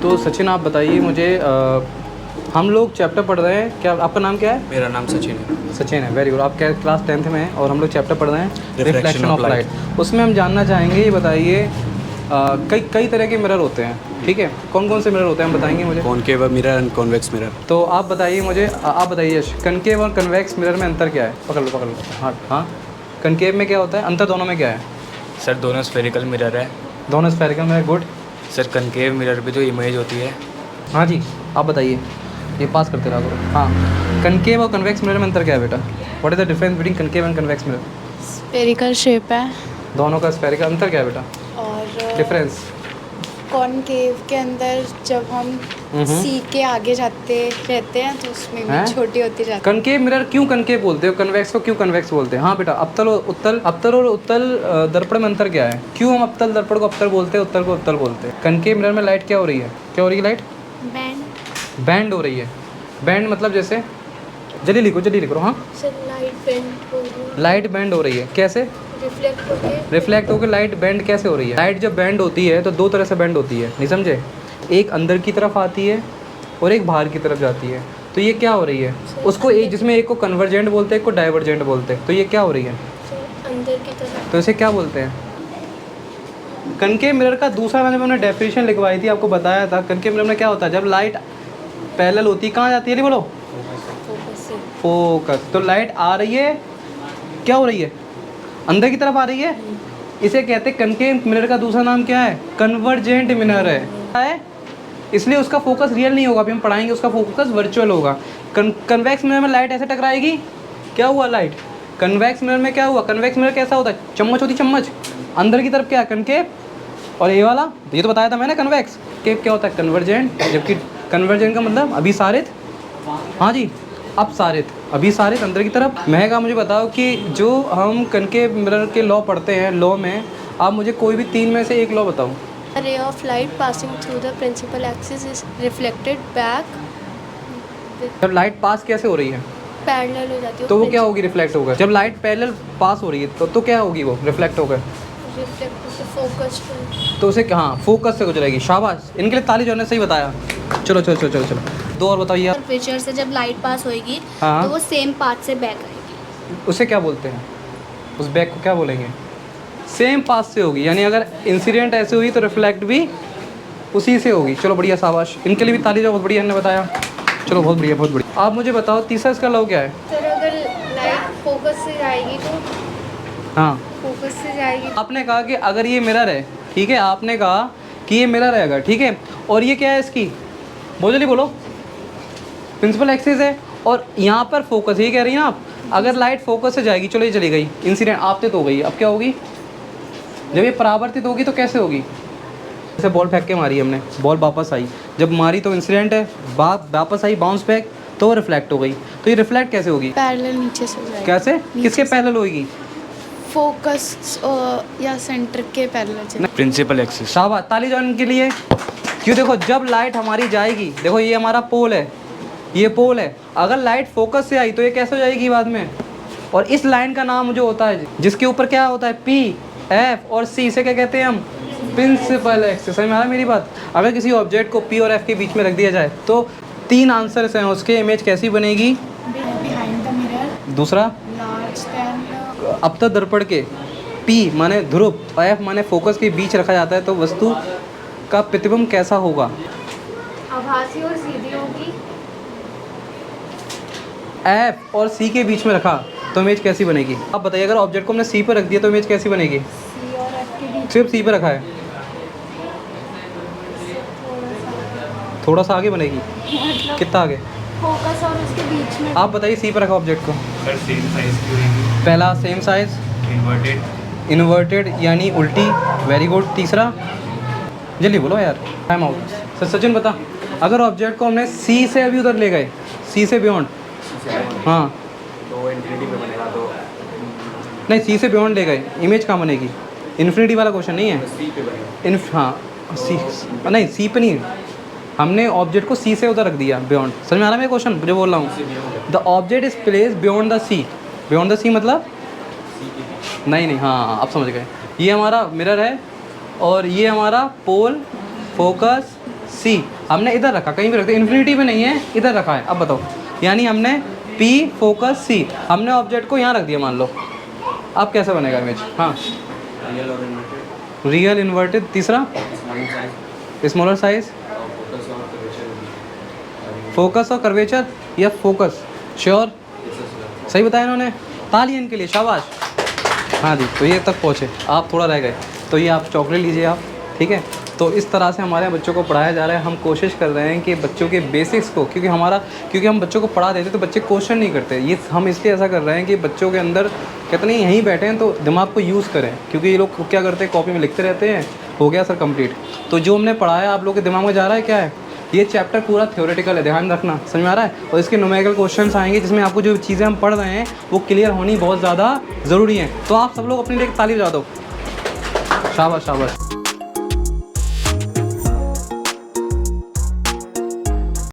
तो सचिन आप बताइए मुझे हम लोग चैप्टर पढ़ रहे हैं, क्या आपका नाम क्या है? मेरा नाम सचिन है। सचिन है, वेरी गुड। आप क्या क्लास 10th में हैं और हम लोग चैप्टर पढ़ रहे हैं रिफ्लेक्शन ऑफ लाइट। लाइट। उसमें हम जानना चाहेंगे, ये बताइए कई कई तरह के मिरर होते हैं, ठीक है? कौन कौन से मिरर होते हैं, हम बताएंगे मुझे? Concave mirror and convex mirror. तो आप बताइए मुझे, आप बताइए यश, कनकेव और कन्वेक्स मिरर में अंतर क्या है? पकड़ लो पकड़ लो। हाँ हाँ, कनकेव में क्या होता है, अंतर दोनों में क्या है? सर दोनों स्फेरिकल मिरर है। दोनों स्फेरिकल में, गुड। सर कनकेव मिरर पे जो इमेज होती है। हाँ जी, आप बताइए, ये पास करते रहा करो। हाँ, कनकेव और कन्वेक्स मिरर में अंतर क्या है बेटा? What is the difference between concave and convex mirror? Spherical shape है दोनों का स्फेरिकल, अंतर क्या है बेटा, और डिफरेंस? कॉनकेव के अंदर जब हम सी के आगे जाते रहते हैं तो उसमें हैं? भी छोटी होती जाती है। कनकेव मिरर क्यों कनकेव बोलते हो, कन्वेक्स को क्यों कन्वेक्स बोलते हैं? हाँ बेटा, अवतल और उत्तल दर्पण में अंतर क्या है? क्यों हम अवतल दर्पण को अवतल बोलते हैं, उत्तल को उत्तल बोलते हैं? कनकेव मिरर में लाइट क्या हो रही है, क्या हो रही है लाइट? बैंड बैंड हो रही है। बैंड मतलब जैसे, जल्दी लिखो। हाँ, लाइट बैंड हो रही है, लाइट बैंड हो रही है, कैसे? रिफ्लेक्ट होके रिफ्लेक्ट होकर लाइट बैंड कैसे हो रही है? लाइट जब बैंड होती है तो दो तरह से बैंड होती है, नहीं समझे? एक अंदर की तरफ आती है और एक बाहर की तरफ जाती है। तो ये क्या हो रही है? उसको एक, जिसमें एक को कन्वर्जेंट बोलते हैं, एक को डाइवर्जेंट बोलते हैं। तो ये क्या हो रही है? अंदर की तरफ। तो इसे क्या बोलते हैं? कनकेव मिरर का दूसरा मैंने हमने डेफिनेशन लिखवाई थी, आपको बताया था। कनकेव मिरर में क्या होता है, जब लाइट पैरेलल होती है, कहाँ जाती है? बोलो, फोकस। तो लाइट आ रही है, क्या हो रही है? अंदर की तरफ आ रही है। इसे कहते हैं, कनकेव मिरर का दूसरा नाम क्या है? कन्वर्जेंट मिरर है। इसलिए उसका फोकस रियल नहीं होगा, अभी हम पढ़ाएंगे, उसका फोकस वर्चुअल होगा। कन्वेक्स मिरर में लाइट ऐसे टकराएगी, क्या हुआ लाइट? कन्वेक्स मिरर में क्या हुआ? कन्वेक्स मिरर कैसा होता है? चम्मच होती, चम्मच। अंदर की तरफ क्या है? कनकेव। और ये वाला, ये तो बताया था मैंने, कन्वेक्स। केव क्या होता है? कन्वर्जेंट। जबकि कन्वर्जेंट का मतलब अभिसारित। हाँ जी, अपसारित, अभिसारित, अंदर की तरफ। महक, आप मुझे बताओ कि जो हम कनकेव मिरर के लॉ पढ़ते हैं, लॉ में आप मुझे कोई भी 3 में से एक लॉ बताओ। A ray of light passing through the principal axis is reflected back जब लाइट पास कैसे हो रही है पैरेलल हो जाती है, तो वो क्या होगी? रिफ्लेक्ट होकर। जब लाइट पैरेलल पास हो रही है तो क्या होगी? वो रिफ्लेक्ट होकर रिफ्लेक्ट होकर फोकस पर। तो उसे हाँ, फोकस से गुजरेगी। शाबाश, इनके लिए ताली, जो ने सही बताया। चलो चलो चलो चलो चलो, दो और बताइए आप। कर्वेचर से जब लाइट पास होएगी हाँ। तो वो सेम पाथ से बैक आएगी। उसे क्या बोलते हैं? उस बैक को क्या बोलेंगे? सेम पास से होगी, यानी अगर इंसिडेंट ऐसे हुई तो रिफ्लेक्ट भी उसी से होगी। चलो बढ़िया, शाबाश, इनके लिए भी ताली, जो बहुत बढ़िया इन्होंने बताया। चलो बहुत बढ़िया, बहुत बढ़िया। आप मुझे बताओ तीसरा इसका लॉ क्या है? सर अगर लाइट फोकस से जाएगी तो हाँ, फोकस से जाएगी। आपने कहा कि अगर ये मिरर है, ठीक है, आपने कहा कि ये मिरर है अगर, ठीक है, और ये क्या है इसकी, बोलो जल्दी बोलो, प्रिंसिपल एक्सिस है, और यहाँ पर फोकस, ये कह रही हैं आप। अगर लाइट फोकस से जाएगी, चलो ये चली गई, इंसिडेंट आपतित हो गई, अब क्या होगी? जब ये परावर्तित होगी तो कैसे होगी? जैसे बॉल फेंक के मारी हमने, बॉल वापस आई, जब मारी तो इंसिडेंट है, वापस आई बाउंस बैक, तो रिफ्लेक्ट हो गई। तो ये रिफ्लेक्ट कैसे होगी? पैरेलल नीचे से जाएगी। कैसे, किसके पैरेलल होगी? फोकस या सेंटर के पैरेलल से। Principal axis. शाबाश, ताली जान के लिए। क्यों? देखो, जब लाइट हमारी जाएगी, देखो ये हमारा पोल है, ये पोल है, अगर लाइट फोकस से आई तो ये कैसे हो जाएगी बाद में? और इस लाइन का नाम जो होता है, जिसके ऊपर क्या होता है, पी, एफ और सी, इसे क्या कहते हैं हम? Principal axis. समझ में आ रहा है मेरी बात? अगर किसी ऑब्जेक्ट को पी और एफ के बीच में रख दिया जाए तो 3 आंसर्स हैं उसके, इमेज कैसी बनेगी? बिहाइंड द मिरर, दूसरा, लार्ज देन अपतल दर्पण के पी माने ध्रुव, एफ माने फोकस के बीच रखा जाता है तो वस्तु का प्रतिबिंब कैसा होगा? आभासी और सीधी होगी। एफ और सी के बीच में रखा तो इमेज कैसी बनेगी? आप बताइए, अगर ऑब्जेक्ट को हमने सी पर रख दिया तो इमेज कैसी बनेगी? सी और एफ के बीच सिर्फ सी पर रखा है, थोड़ा सा आगे बनेगी, मतलब कितना आगे? फोकस और उसके बीच में। आप बताइए, सी पर रखा ऑब्जेक्ट को, सर सेम साइज की होगी। पहला सेम साइज, इन्वर्टेड। इन्वर्टेड यानी उल्टी, वेरी गुड। तीसरा, जल्दी बोलो यार, टाइम आउट। सर सचिन बता, अगर ऑब्जेक्ट को हमने सी से अभी उधर ले गए, सी से बियॉन्ड, हाँ, तो इन्फिनिटी पे बनेगा तो नहीं, सी से बियॉन्ड ले गए, इमेज कहाँ बनेगी? इन्फिनिटी वाला क्वेश्चन नहीं है। सी पे बनेगा। हाँ, सी नहीं, सी पे नहीं, हमने ऑब्जेक्ट को सी से उधर रख दिया बियॉन्ड। समझ में आ रहा है मेरा क्वेश्चन जो बोल रहा हूँ? The object is place beyond the sea. Beyond the sea मतलब नहीं, हाँ आप समझ गए। ये हमारा मिरर है और ये हमारा पोल, फोकस, सी हमने इधर रखा, कहीं भी रखते, इन्फिनिटी में नहीं है, इधर रखा है। अब बताओ, यानी हमने P फोकस C, हमने ऑब्जेक्ट को यहाँ रख दिया मान लो, अब कैसे बनेगा इमेज? हाँ, रियल और इन्वर्टेड, रियल इन्वर्टेड, तीसरा स्मॉल साइज स्मॉलर साइज, और फोकस और कर्वेचर। फोकस और कर्वेचर या फोकस, श्योर सही बताया इन्होंने, तालियां इनके लिए, शाबाश। हाँ जी, तो ये तक पहुँचे, आप थोड़ा रह गए, तो ये आप चॉकलेट लीजिए आप, ठीक है। तो इस तरह से हमारे बच्चों को पढ़ाया जा रहा है। हम कोशिश कर रहे हैं कि बच्चों के बेसिक्स को, क्योंकि हम बच्चों को पढ़ा देते तो बच्चे क्वेश्चन नहीं करते, ये हम इसलिए ऐसा कर रहे हैं कि बच्चों के अंदर कहते नहीं यहीं बैठे हैं तो दिमाग को यूज़ करें, क्योंकि ये लोग क्या करते हैं, कॉपी में लिखते रहते हैं, हो गया सर कंप्लीट। तो जो हमने पढ़ाया आप लोग के दिमाग में जा रहा है क्या है, ये चैप्टर पूरा थ्योरेटिकल है, ध्यान रखना, समझ में आ रहा है। और इसके न्यूमेरिकल क्वेश्चंस आएंगे जिसमें आपको जो चीज़ें हम पढ़ रहे हैं वो क्लियर होनी बहुत ज़्यादा ज़रूरी है। तो आप सब लोग अपनी लिए ताली बजा दो, शाबाश शाबाश।